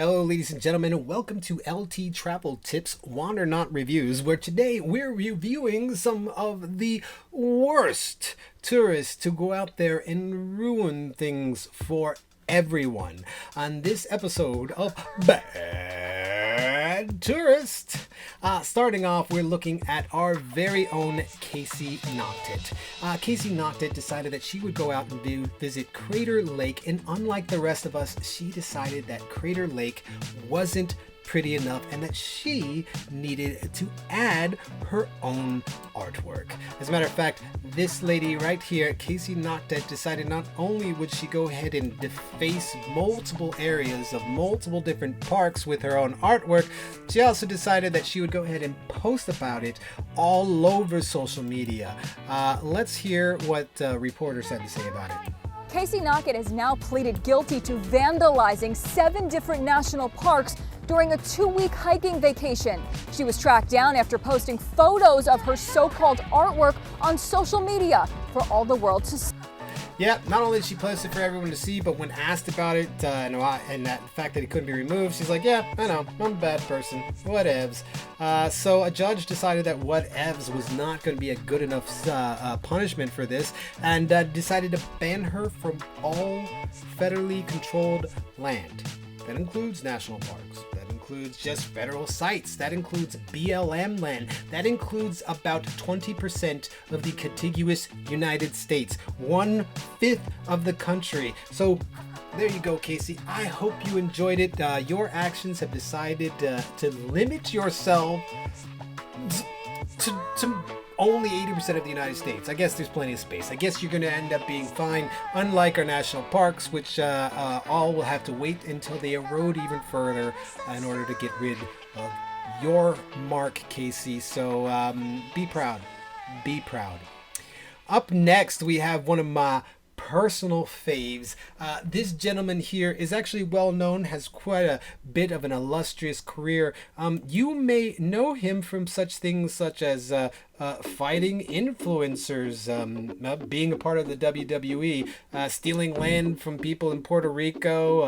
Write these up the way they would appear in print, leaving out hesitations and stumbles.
Hello ladies and gentlemen, and welcome to LT Travel Tips Wander Not Reviews, where today we're reviewing some of the worst tourists to go out there and ruin things for everyone. On this episode of Bad Tourist, starting off, we're looking at our very own Casey Nocket. Casey Nocket decided that she would go out and visit Crater Lake, and unlike the rest of us, she decided that Crater Lake wasn't pretty enough and that she needed to add her own artwork. As a matter of fact, this lady right here, Casey Nocket, decided not only would she go ahead and deface multiple areas of multiple different parks with her own artwork, she also decided that she would go ahead and post about it all over social media. Let's hear what reporters had to say about it. Casey Nocket has now pleaded guilty to vandalizing 7 different national parks during a 2-week hiking vacation. She was tracked down after posting photos of her so-called artwork on social media for all the world to see. Yeah, not only did she post it for everyone to see, but when asked about it and that fact that it couldn't be removed, she's like, yeah, I know, I'm a bad person, whatevs. So a judge decided that whatevs was not going to be a good enough punishment for this, and decided to ban her from all federally controlled land. That includes national parks. That includes just federal sites. That includes BLM land. That includes about 20% of the contiguous United States, 1/5 of the country. So there you go, Casey. I hope you enjoyed it. Your actions have decided to limit yourself to only 80% of the United States. I guess there's plenty of space. I guess you're going to end up being fine, unlike our national parks, which all will have to wait until they erode even further in order to get rid of your mark, Casey. So be proud. Be proud. Up next, we have one of my personal faves. This gentleman here is actually well known, has quite a bit of an illustrious career. You may know him from such things such as fighting influencers, being a part of the WWE, stealing land from people in Puerto Rico.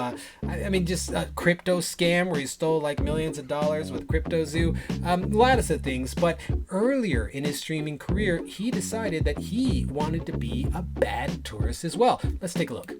I mean, just a crypto scam where he stole like millions of dollars with CryptoZoo. Lots of things. But earlier in his streaming career, he decided that he wanted to be a bad tourist as well. Let's take a look.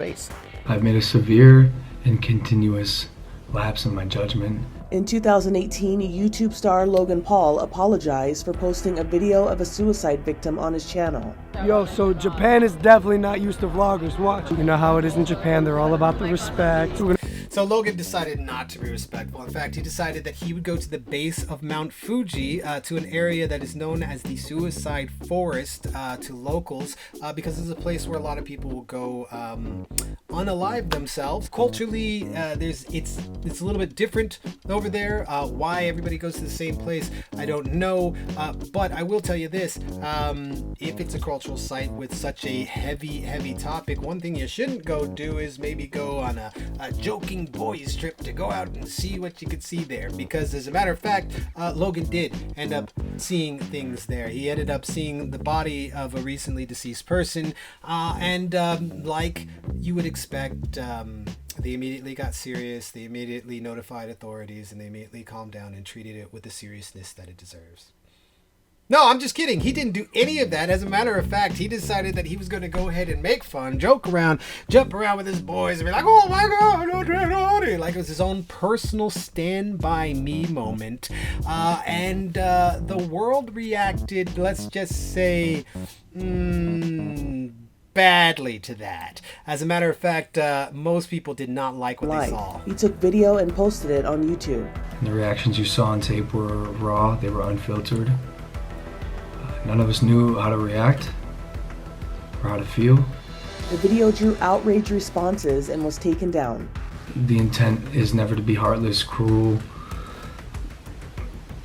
I've made a severe and continuous lapse in my judgment. In 2018, YouTube star Logan Paul apologized for posting a video of a suicide victim on his channel. Yo, so Japan is definitely not used to vloggers. Watch. You know how it is in Japan, they're all about the respect. So Logan decided not to be respectful. In fact, he decided that he would go to the base of Mount Fuji, to an area that is known as the Suicide Forest to locals, because it's a place where a lot of people will go unalive themselves. Culturally, it's a little bit different over there. Why everybody goes to the same place, I don't know. But I will tell you this: if it's a cultural site with such a heavy topic, one thing you shouldn't go do is maybe go on a joking boys trip to go out and see what you could see there, because as a matter of fact, Logan did end up seeing things there. He ended up seeing the body of a recently deceased person, and like you would expect, they immediately got serious, they immediately notified authorities, and they immediately calmed down and treated it with the seriousness that it deserves. No, I'm just kidding. He didn't do any of that. As a matter of fact, he decided that he was going to go ahead and make fun, joke around, jump around with his boys, and be like, oh my God, like it was his own personal Stand By Me moment. And the world reacted, let's just say, badly to that. As a matter of fact, most people did not like what they saw. He took video and posted it on YouTube. And the reactions you saw on tape were raw, they were unfiltered. None of us knew how to react or how to feel. The video drew outrage responses and was taken down. The intent is never to be heartless, cruel,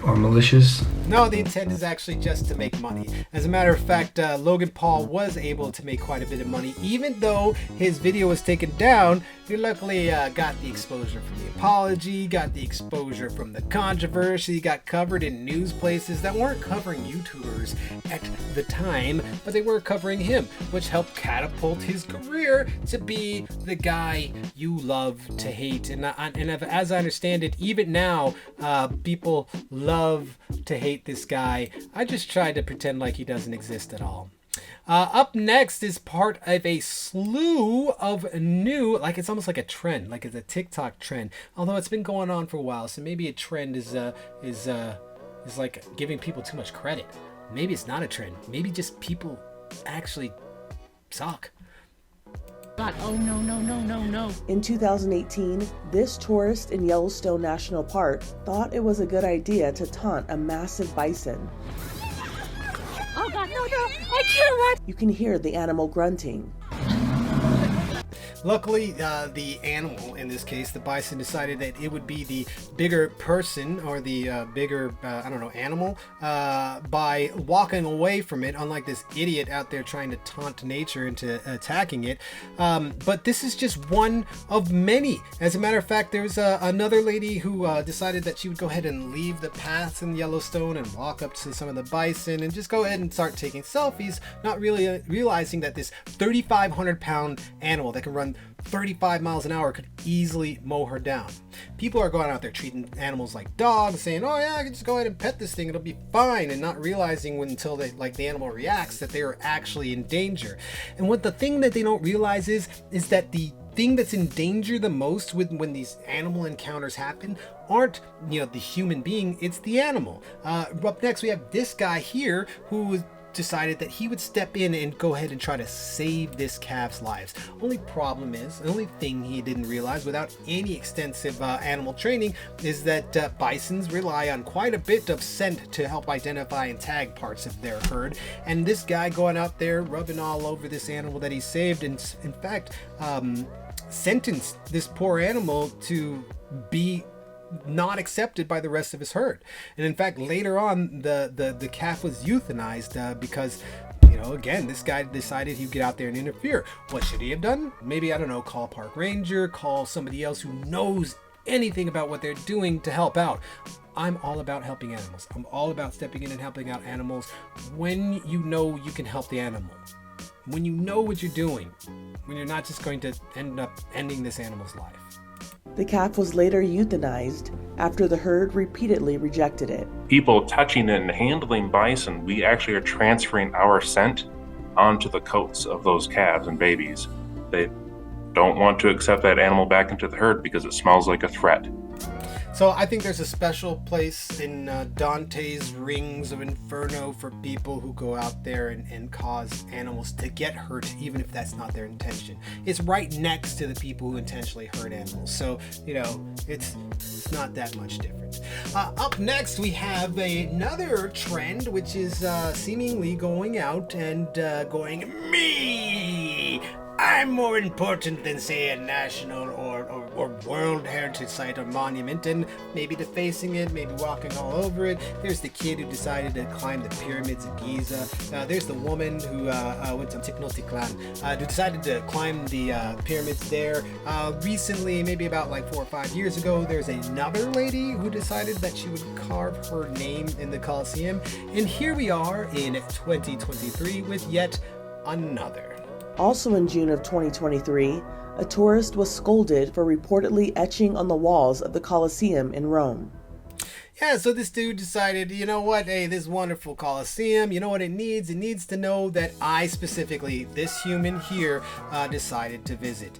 or malicious. No, the intent is actually just to make money. As a matter of fact, Logan Paul was able to make quite a bit of money, even though his video was taken down. He luckily got the exposure from the apology, got the exposure from the controversy, got covered in news places that weren't covering YouTubers at the time, but they were covering him, which helped catapult his career to be the guy you love to hate. And as I understand it, even now, people love to hate this guy. I just tried to pretend like he doesn't exist at all. Up next is part of a slew of new, like it's almost like a trend, like it's a TikTok trend. Although it's been going on for a while, so maybe a trend is like giving people too much credit. Maybe it's not a trend. Maybe just people actually suck. God, oh no, no, no, no, no. In 2018, this tourist in Yellowstone National Park thought it was a good idea to taunt a massive bison. Oh God, no, no, I can't run. You can hear the animal grunting. Luckily, the animal, in this case, the bison, decided that it would be the bigger person or the bigger, animal by walking away from it, unlike this idiot out there trying to taunt nature into attacking it. But this is just one of many. As a matter of fact, there's another lady who decided that she would go ahead and leave the paths in Yellowstone and walk up to some of the bison and just go ahead and start taking selfies, not really realizing that this 3,500-pound animal that can run 35 miles an hour could easily mow her down. People are going out there treating animals like dogs, saying, oh yeah, I can just go ahead and pet this thing, it'll be fine, and not realizing until the animal reacts that they are actually in danger. And what the thing that they don't realize is that the thing that's in danger the most when these animal encounters happen aren't the human being, it's the animal. Up next we have this guy here who decided that he would step in and go ahead and try to save this calf's lives. Only problem is, the only thing he didn't realize without any extensive animal training is that bisons rely on quite a bit of scent to help identify and tag parts of their herd. And this guy going out there rubbing all over this animal that he saved, and in fact sentenced this poor animal to be not accepted by the rest of his herd. And in fact, later on, the calf was euthanized because, again, this guy decided he'd get out there and interfere. What should he have done? Maybe, I don't know, call a park ranger, call somebody else who knows anything about what they're doing to help out. I'm all about helping animals. I'm all about stepping in and helping out animals when you know you can help the animal. When you know what you're doing, when you're not just going to end up ending this animal's life. The calf was later euthanized after the herd repeatedly rejected it. People touching and handling bison, we actually are transferring our scent onto the coats of those calves and babies. They don't want to accept that animal back into the herd because it smells like a threat. So I think there's a special place in Dante's Rings of Inferno for people who go out there and cause animals to get hurt, even if that's not their intention. It's right next to the people who intentionally hurt animals. So, it's not that much different. Up next, we have another trend, which is seemingly going out and going, me! I'm more important than, say, a national or world heritage site or monument, and maybe defacing it, maybe walking all over it. There's the kid who decided to climb the pyramids of Giza. There's the woman who went to Tiknotiklan, who decided to climb the pyramids there. Recently, maybe about like 4 or 5 years ago, there's another lady who decided that she would carve her name in the Colosseum. And here we are in 2023 with yet another. Also in June of 2023, a tourist was scolded for reportedly etching on the walls of the Colosseum in Rome. Yeah, so this dude decided, you know what, hey, this wonderful Colosseum, you know what it needs? It needs to know that I specifically, this human here, decided to visit.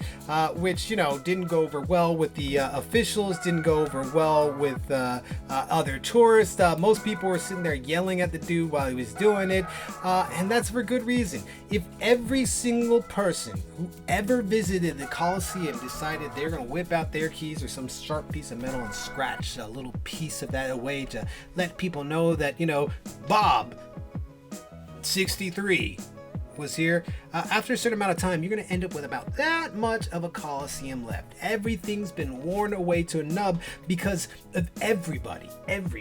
Which, didn't go over well with the officials, didn't go over well with other tourists. Most people were sitting there yelling at the dude while he was doing it. And that's for good reason. If every single person who ever visited the Colosseum decided they're going to whip out their keys or some sharp piece of metal and scratch a little piece of that away to let people know that, Bob, 63, was here, after a certain amount of time, you're going to end up with about that much of a Coliseum left. Everything's been worn away to a nub because of everybody.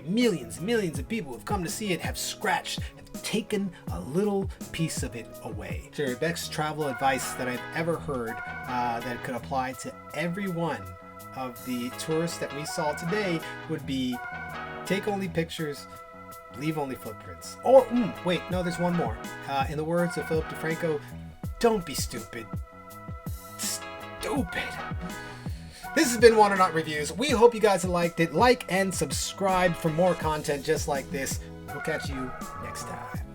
Millions and millions of people who have come to see it have scratched, have taken a little piece of it away. The best travel advice that I've ever heard that could apply to every one of the tourists that we saw today would be take only pictures, leave only footprints. Or, wait, no, there's one more. In the words of Philip DeFranco, don't be stupid. Stupid. This has been Wanna Not Reviews. We hope you guys liked it. Like and subscribe for more content just like this. We'll catch you next time.